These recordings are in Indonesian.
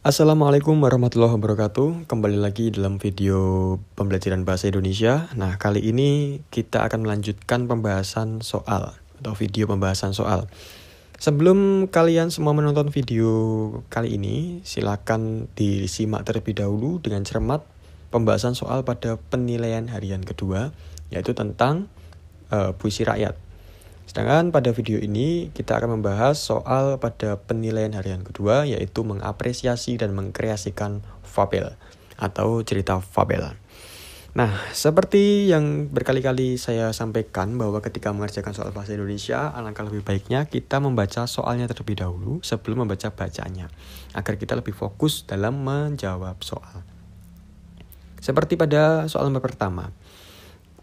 Assalamualaikum warahmatullahi wabarakatuh. Kembali lagi dalam video pembelajaran bahasa Indonesia. Nah, kali ini kita akan melanjutkan pembahasan soal atau video pembahasan soal. Sebelum kalian semua menonton video kali ini, silakan disimak terlebih dahulu dengan cermat pembahasan soal pada penilaian harian kedua, yaitu tentang puisi rakyat. Sedangkan pada video ini kita akan membahas soal pada penilaian harian kedua, yaitu mengapresiasi dan mengkreasikan fabel atau cerita fabel. Nah, seperti yang berkali-kali saya sampaikan bahwa ketika mengerjakan soal bahasa Indonesia, alangkah lebih baiknya kita membaca soalnya terlebih dahulu sebelum membaca bacaannya, agar kita lebih fokus dalam menjawab soal. Seperti pada soal nomor pertama,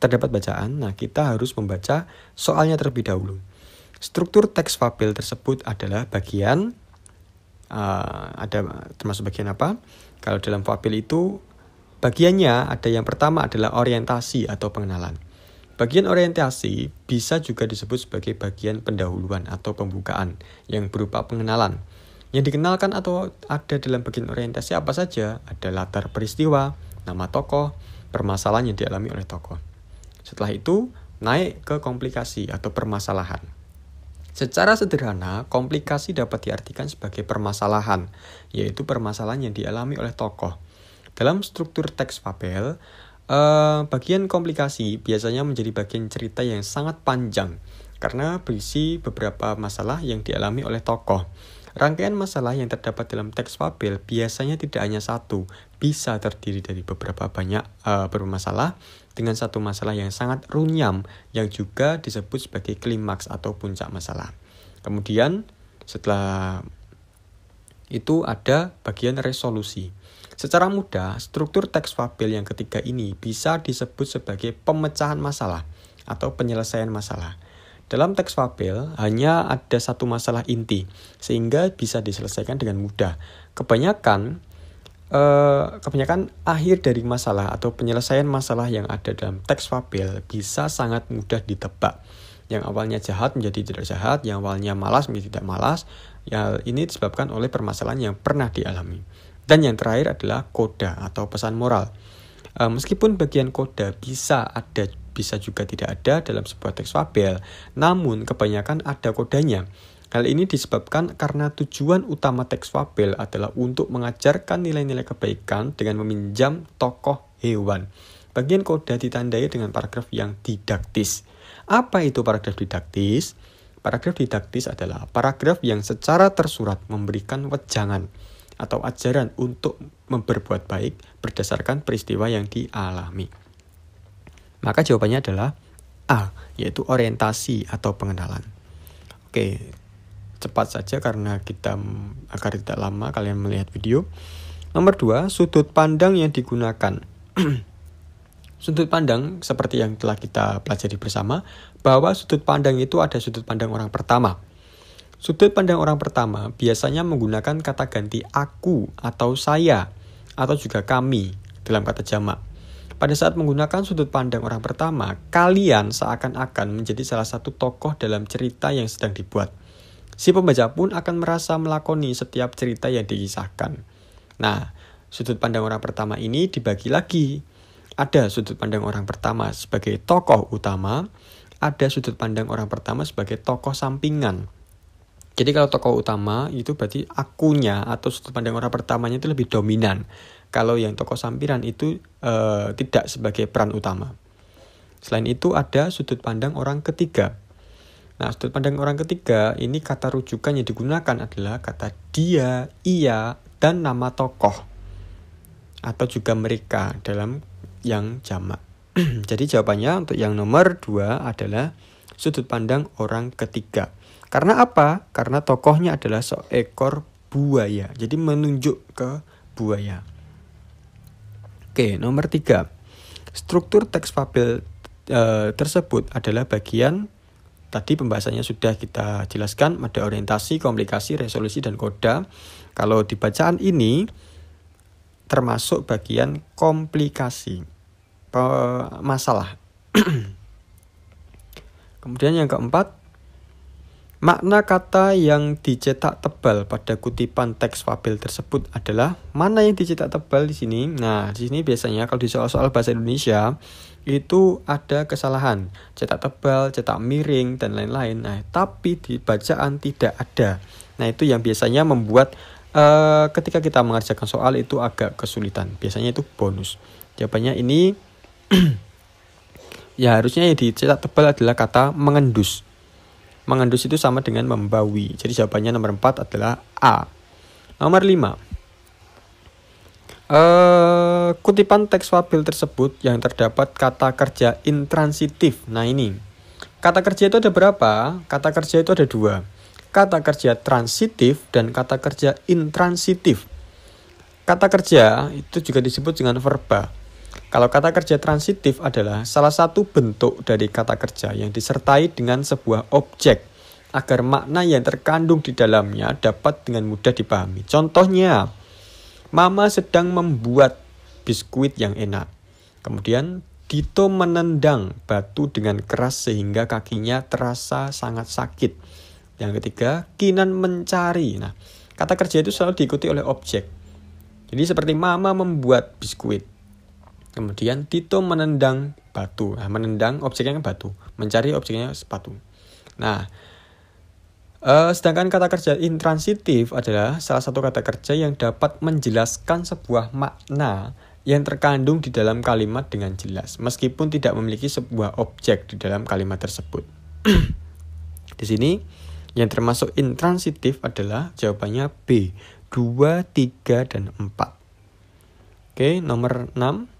terdapat bacaan, nah kita harus membaca soalnya terlebih dahulu. Struktur teks fabel tersebut adalah bagian, ada termasuk bagian apa? Kalau dalam fabel itu, bagiannya ada yang pertama adalah orientasi atau pengenalan. Bagian orientasi bisa juga disebut sebagai bagian pendahuluan atau pembukaan yang berupa pengenalan. Yang dikenalkan atau ada dalam bagian orientasi apa saja? Ada latar peristiwa, nama tokoh, permasalahan yang dialami oleh tokoh. Setelah itu, naik ke komplikasi atau permasalahan. Secara sederhana, komplikasi dapat diartikan sebagai permasalahan, yaitu permasalahan yang dialami oleh tokoh. Dalam struktur teks fabel, bagian komplikasi biasanya menjadi bagian cerita yang sangat panjang, karena berisi beberapa masalah yang dialami oleh tokoh. Rangkaian masalah yang terdapat dalam teks fabel biasanya tidak hanya satu, bisa terdiri dari beberapa banyak masalah dengan satu masalah yang sangat runyam yang juga disebut sebagai klimaks atau puncak masalah. Kemudian setelah itu ada bagian resolusi. Secara mudah, struktur teks fabel yang ketiga ini bisa disebut sebagai pemecahan masalah atau penyelesaian masalah. Dalam teks fabel hanya ada satu masalah inti, sehingga bisa diselesaikan dengan mudah. Kebanyakan akhir dari masalah atau penyelesaian masalah yang ada dalam teks fabel bisa sangat mudah ditebak. Yang awalnya jahat menjadi tidak jahat, yang awalnya malas menjadi tidak malas. Ya, ini disebabkan oleh permasalahan yang pernah dialami. Dan yang terakhir adalah koda atau pesan moral. Meskipun bagian koda bisa ada, bisa juga tidak ada dalam sebuah teks fabel, namun kebanyakan ada kodanya. Hal ini disebabkan karena tujuan utama teks fabel adalah untuk mengajarkan nilai-nilai kebaikan dengan meminjam tokoh hewan. Bagian koda ditandai dengan paragraf yang didaktis. Apa itu paragraf didaktis? Paragraf didaktis adalah paragraf yang secara tersurat memberikan wejangan atau ajaran untuk berbuat baik berdasarkan peristiwa yang dialami. Maka jawabannya adalah A, yaitu orientasi atau pengenalan. Oke, cepat saja karena agar tidak lama kalian melihat video. Nomor 2, sudut pandang yang digunakan. Sudut pandang seperti yang telah kita pelajari bersama, bahwa sudut pandang itu ada sudut pandang orang pertama. Sudut pandang orang pertama biasanya menggunakan kata ganti aku atau saya atau juga kami dalam kata jamak. Pada saat menggunakan sudut pandang orang pertama, kalian seakan-akan menjadi salah satu tokoh dalam cerita yang sedang dibuat. Si pembaca pun akan merasa melakoni setiap cerita yang dikisahkan. Nah, sudut pandang orang pertama ini dibagi lagi. Ada sudut pandang orang pertama sebagai tokoh utama, ada sudut pandang orang pertama sebagai tokoh sampingan. Jadi kalau tokoh utama itu berarti akunya atau sudut pandang orang pertamanya itu lebih dominan. Kalau yang tokoh sampiran itu tidak sebagai peran utama. Selain itu ada sudut pandang orang ketiga. Nah, sudut pandang orang ketiga ini kata rujukan yang digunakan adalah kata dia, ia, dan nama tokoh. Atau juga mereka dalam yang jamak. Jadi jawabannya untuk yang nomor 2 adalah sudut pandang orang ketiga. Karena apa? Karena tokohnya adalah seekor buaya. Jadi menunjuk ke buaya. Oke, nomor 3. Struktur teks fabel tersebut adalah bagian, tadi pembahasannya sudah kita jelaskan, ada orientasi, komplikasi, resolusi, dan koda. Kalau di bacaan ini termasuk bagian komplikasi, masalah. Kemudian yang keempat, Makna kata yang dicetak tebal pada kutipan teks fabel tersebut adalah mana yang dicetak tebal di sini. Nah, di sini biasanya kalau di soal-soal bahasa Indonesia itu ada kesalahan, cetak tebal, cetak miring dan lain-lain. Nah, tapi di bacaan tidak ada. Nah, itu yang biasanya membuat ketika kita mengerjakan soal itu agak kesulitan. Biasanya itu bonus. Jawabannya ini ya harusnya yang dicetak tebal adalah kata mengendus. Mengendus itu sama dengan membawi. Jadi jawabannya nomor 4 adalah A. Nomor 5. Kutipan teks fabel tersebut yang terdapat kata kerja intransitif. Nah ini. Kata kerja itu ada berapa? Kata kerja itu ada 2. Kata kerja transitif dan kata kerja intransitif. Kata kerja itu juga disebut dengan verba. Kalau kata kerja transitif adalah salah satu bentuk dari kata kerja yang disertai dengan sebuah objek agar makna yang terkandung di dalamnya dapat dengan mudah dipahami. Contohnya, Mama sedang membuat biskuit yang enak. Kemudian, Dito menendang batu dengan keras sehingga kakinya terasa sangat sakit. Yang ketiga, Kinan mencari. Nah, kata kerja itu selalu diikuti oleh objek. Jadi seperti Mama membuat biskuit. Kemudian Tito menendang batu. Nah, menendang objeknya batu. Mencari objeknya sepatu. Nah, sedangkan kata kerja intransitif adalah salah satu kata kerja yang dapat menjelaskan sebuah makna yang terkandung di dalam kalimat dengan jelas, meskipun tidak memiliki sebuah objek di dalam kalimat tersebut. Di sini, yang termasuk intransitif adalah jawabannya B. 2, 3, dan 4. Oke, nomor 6.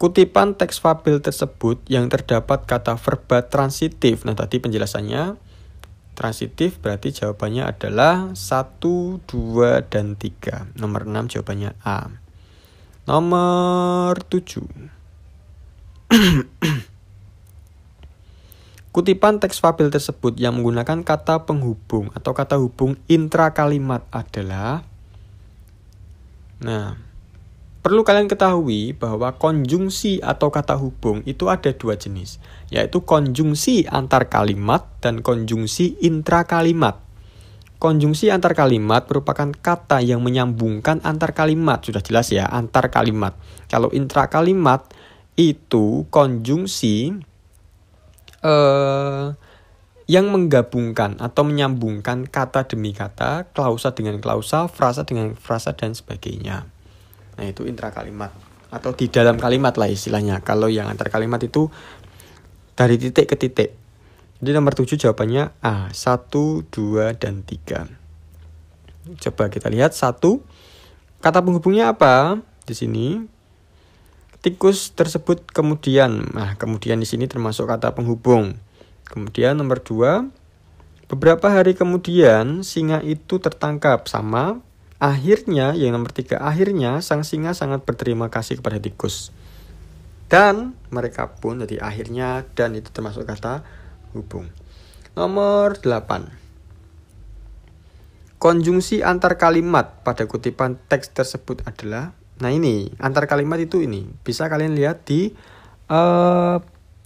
Kutipan teks fabel tersebut yang terdapat kata verba transitif. Nah, tadi penjelasannya transitif berarti jawabannya adalah 1, 2, dan 3. Nomor 6 jawabannya A. Nomor 7. Kutipan teks fabel tersebut yang menggunakan kata penghubung atau kata hubung intrakalimat adalah. Nah, perlu kalian ketahui bahwa konjungsi atau kata hubung itu ada 2 jenis, yaitu konjungsi antar kalimat dan konjungsi intrakalimat. Konjungsi antar kalimat merupakan kata yang menyambungkan antar kalimat, sudah jelas ya, antar kalimat. Kalau intrakalimat itu konjungsi yang menggabungkan atau menyambungkan kata demi kata, klausa dengan klausa, frasa dengan frasa, dan sebagainya. Nah, itu intrakalimat atau di dalam kalimat lah istilahnya. Kalau yang antar kalimat itu dari titik ke titik. Jadi nomor 7 jawabannya A. 1, 2, dan 3. Coba kita lihat 1. Kata penghubungnya apa? Di sini tikus tersebut kemudian. Nah, kemudian di sini termasuk kata penghubung. Kemudian nomor 2. Beberapa hari kemudian singa itu tertangkap. Sama. Akhirnya, yang nomor 3, akhirnya sang singa sangat berterima kasih kepada tikus. Dan mereka pun, jadi akhirnya dan itu termasuk kata hubung. Nomor 8. Konjungsi antar kalimat pada kutipan teks tersebut adalah, nah ini, antar kalimat itu ini. Bisa kalian lihat di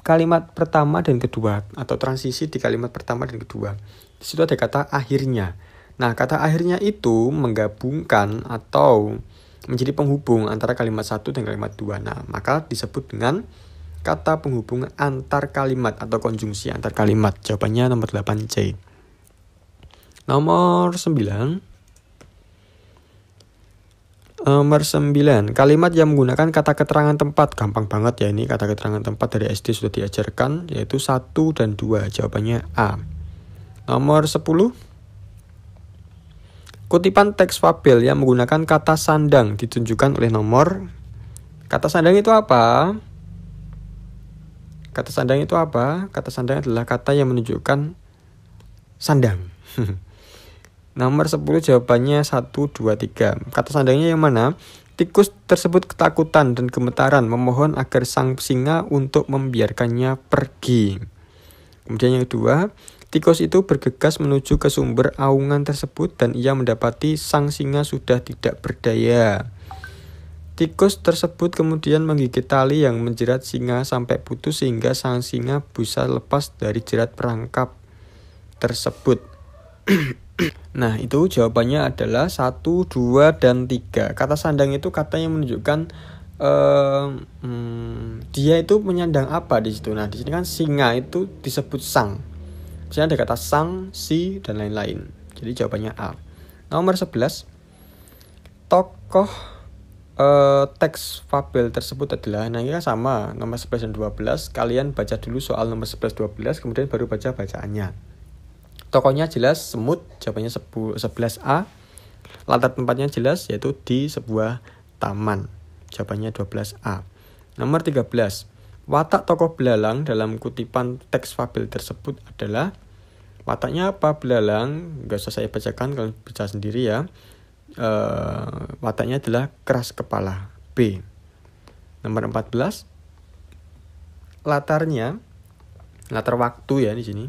kalimat pertama dan kedua, atau transisi di kalimat pertama dan kedua. Di situ ada kata akhirnya. Nah, kata akhirnya itu menggabungkan atau menjadi penghubung antara kalimat 1 dan kalimat 2. Nah, maka disebut dengan kata penghubung antar kalimat atau konjungsi antar kalimat. Jawabannya nomor 8C. Nomor 9. Nomor 9. Kalimat yang menggunakan kata keterangan tempat. Gampang banget ya ini, kata keterangan tempat dari SD sudah diajarkan, yaitu 1 dan 2. Jawabannya A. Nomor 10. Kutipan teks fabel yang menggunakan kata sandang ditunjukkan oleh nomor. Kata sandang itu apa? Kata sandang itu apa? Kata sandang adalah kata yang menunjukkan sandang. Nomor 10 jawabannya 1, 2, 3. Kata sandangnya yang mana? Tikus tersebut ketakutan dan gemetaran memohon agar sang singa untuk membiarkannya pergi. Kemudian yang kedua, tikus itu bergegas menuju ke sumber aungan tersebut dan ia mendapati sang singa sudah tidak berdaya. Tikus tersebut kemudian menggigit tali yang menjerat singa sampai putus sehingga sang singa bisa lepas dari jerat perangkap tersebut. Nah, itu jawabannya adalah 1, 2, dan 3. Kata sandang itu kata yang menunjukkan dia itu menyandang apa di situ. Nah, di sini kan singa itu disebut sang. Di sini ada kata sang, si, dan lain-lain. Jadi jawabannya A. Nomor 11. Tokoh teks fabel tersebut adalah, nah ini kan sama, nomor 11 dan 12. Kalian baca dulu soal nomor 11, 12, kemudian baru baca bacaannya. Tokohnya jelas semut, jawabannya 11A. Latar tempatnya jelas, yaitu di sebuah taman, jawabannya 12A. Nomor 13. Watak tokoh belalang dalam kutipan teks fabel tersebut adalah, wataknya apa belalang? Gak usah saya bacakan, kalian baca sendiri ya. Wataknya adalah keras kepala, B. Nomor 14. Latarnya, latar waktu ya di sini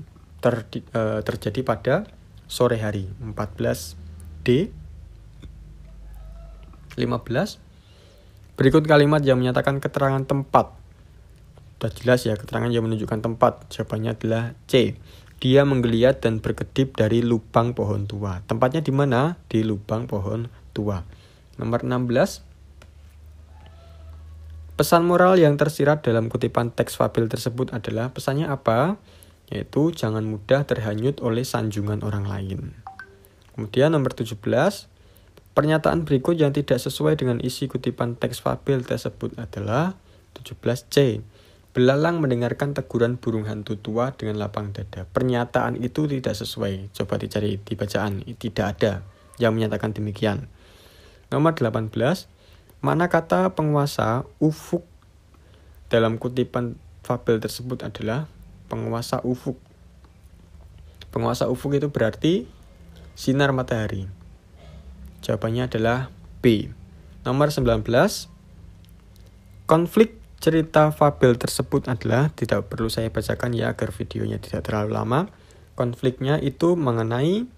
terjadi pada sore hari, 14D. 15. Berikut kalimat yang menyatakan keterangan tempat. Sudah jelas ya, keterangan yang menunjukkan tempat. Jawabannya adalah C. Dia menggeliat dan berkedip dari lubang pohon tua. Tempatnya di mana? Di lubang pohon tua. Nomor 16. Pesan moral yang tersirat dalam kutipan teks fabel tersebut adalah, pesannya apa? Yaitu jangan mudah terhanyut oleh sanjungan orang lain. Kemudian nomor 17. Pernyataan berikut yang tidak sesuai dengan isi kutipan teks fabel tersebut adalah 17C. Belalang mendengarkan teguran burung hantu tua dengan lapang dada. Pernyataan itu tidak sesuai. Coba dicari di bacaan. Tidak ada yang menyatakan demikian. Nomor 18. Makna kata penguasa ufuk dalam kutipan fabel tersebut adalah penguasa ufuk. Penguasa ufuk itu berarti sinar matahari. Jawabannya adalah B. Nomor 19. Konflik cerita fabel tersebut adalah, tidak perlu saya bacakan ya agar videonya tidak terlalu lama. Konfliknya itu mengenai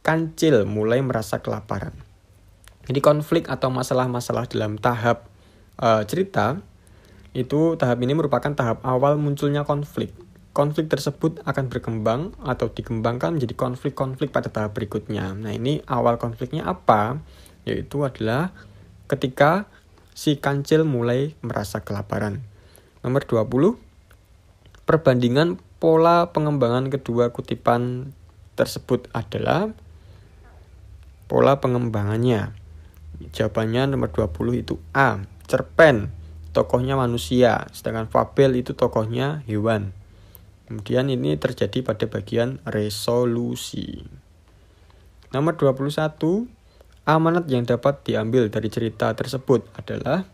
kancil mulai merasa kelaparan. Jadi konflik atau masalah-masalah dalam tahap cerita itu, tahap ini merupakan tahap awal munculnya konflik. Konflik tersebut akan berkembang atau dikembangkan menjadi konflik-konflik pada tahap berikutnya. Nah, ini awal konfliknya apa? Yaitu adalah ketika si kancil mulai merasa kelaparan. Nomor 20. Perbandingan pola pengembangan kedua kutipan tersebut adalah, pola pengembangannya. Jawabannya nomor 20 itu A. Cerpen, tokohnya manusia, sedangkan fabel itu tokohnya hewan. Kemudian ini terjadi pada bagian resolusi. Nomor 21. Amanat yang dapat diambil dari cerita tersebut adalah,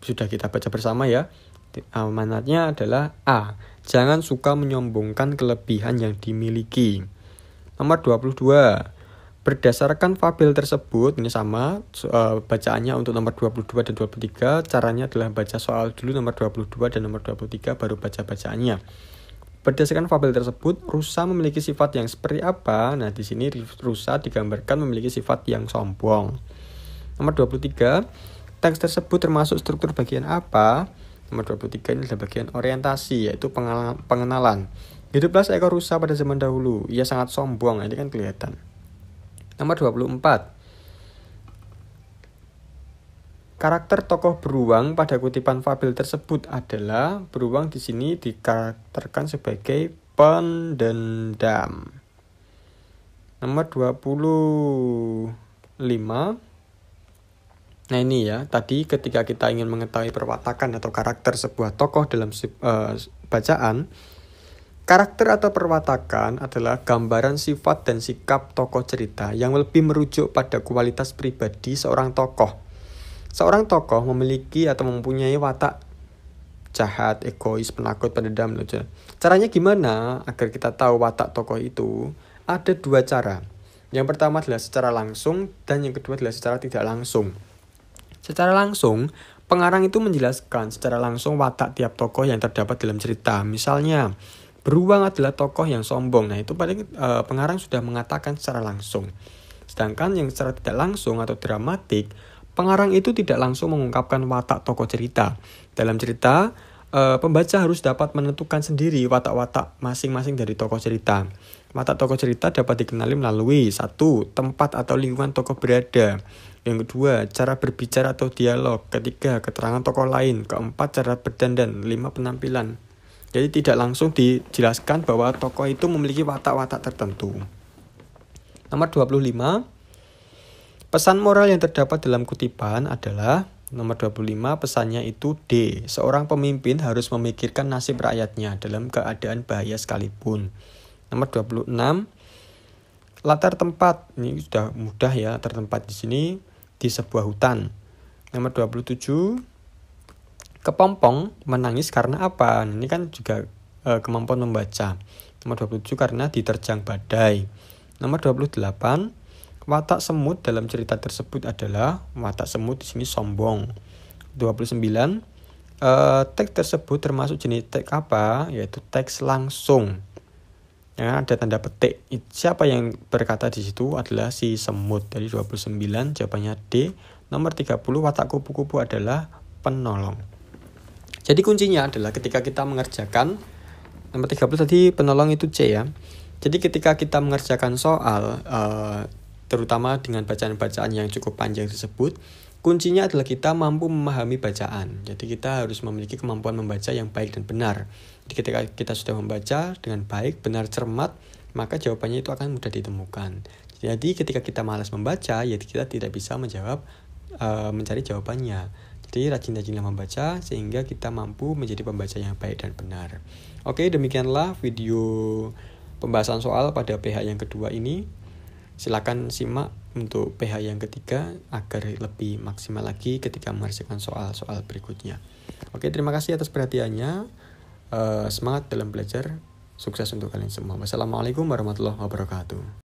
sudah kita baca bersama ya. Amanatnya adalah A. Jangan suka menyombongkan kelebihan yang dimiliki. Nomor 22. Berdasarkan fabel tersebut, ini sama bacaannya untuk nomor 22 dan 23. Caranya adalah baca soal dulu nomor 22 dan nomor 23, baru baca bacaannya. Berdasarkan fabel tersebut, rusa memiliki sifat yang seperti apa? Nah, di sini rusa digambarkan memiliki sifat yang sombong. Nomor 23, teks tersebut termasuk struktur bagian apa? Nomor 23 ini adalah bagian orientasi, yaitu pengenalan. Hiduplah seekor rusa pada zaman dahulu. Ia sangat sombong, ini kan kelihatan. Nomor 24. Karakter tokoh beruang pada kutipan fabel tersebut adalah, beruang di sini dikarakterkan sebagai pendendam. Nomor 25. Nah, ini ya, tadi ketika kita ingin mengetahui perwatakan atau karakter sebuah tokoh dalam bacaan, karakter atau perwatakan adalah gambaran sifat dan sikap tokoh cerita yang lebih merujuk pada kualitas pribadi seorang tokoh. Seorang tokoh memiliki atau mempunyai watak jahat, egois, penakut, pendendam. Caranya gimana agar kita tahu watak tokoh itu? Ada dua cara. Yang pertama adalah secara langsung dan yang kedua adalah secara tidak langsung. Secara langsung, pengarang itu menjelaskan secara langsung watak tiap tokoh yang terdapat dalam cerita. Misalnya, beruang adalah tokoh yang sombong. Nah, itu paling pengarang sudah mengatakan secara langsung. Sedangkan yang secara tidak langsung atau dramatik, pengarang itu tidak langsung mengungkapkan watak tokoh cerita. Dalam cerita, pembaca harus dapat menentukan sendiri watak-watak masing-masing dari tokoh cerita. Watak tokoh cerita dapat dikenali melalui 1. Tempat atau lingkungan tokoh berada. Yang kedua, cara berbicara atau dialog. Ketiga, keterangan tokoh lain. Keempat, cara berdandan. 5, penampilan. Jadi tidak langsung dijelaskan bahwa tokoh itu memiliki watak-watak tertentu. Nomor 25, pesan moral yang terdapat dalam kutipan adalah nomor 25, pesannya itu D. Seorang pemimpin harus memikirkan nasib rakyatnya dalam keadaan bahaya sekalipun. Nomor 26, latar tempat. Ini sudah mudah ya, latar tempat di sini di sebuah hutan. Nomor 27, kepompong menangis karena apa? Ini kan juga kemampuan membaca. Nomor 27, karena diterjang badai. Nomor 28, watak semut dalam cerita tersebut adalah watak semut di sini sombong. 29, teks tersebut termasuk jenis teks apa? Yaitu teks langsung. Ya, ada tanda petik. Siapa yang berkata di situ adalah si semut. Dari 29 jawabannya D. Nomor 30, watak kupu-kupu adalah penolong. Jadi kuncinya adalah ketika kita mengerjakan, nomor 30 tadi penolong itu C ya. Jadi ketika kita mengerjakan soal, terutama dengan bacaan-bacaan yang cukup panjang tersebut, kuncinya adalah kita mampu memahami bacaan. Jadi kita harus memiliki kemampuan membaca yang baik dan benar. Jadi ketika kita sudah membaca dengan baik, benar, cermat, maka jawabannya itu akan mudah ditemukan. Jadi ketika kita malas membaca, ya kita tidak bisa mencari jawabannya. Jadi rajin-rajinlah membaca sehingga kita mampu menjadi pembaca yang baik dan benar. Oke, demikianlah video pembahasan soal pada PH yang kedua ini. Silakan simak untuk PH yang ketiga agar lebih maksimal lagi ketika mengerjakan soal-soal berikutnya. Oke, terima kasih atas perhatiannya. Semangat dalam belajar. Sukses untuk kalian semua. Wassalamualaikum warahmatullahi wabarakatuh.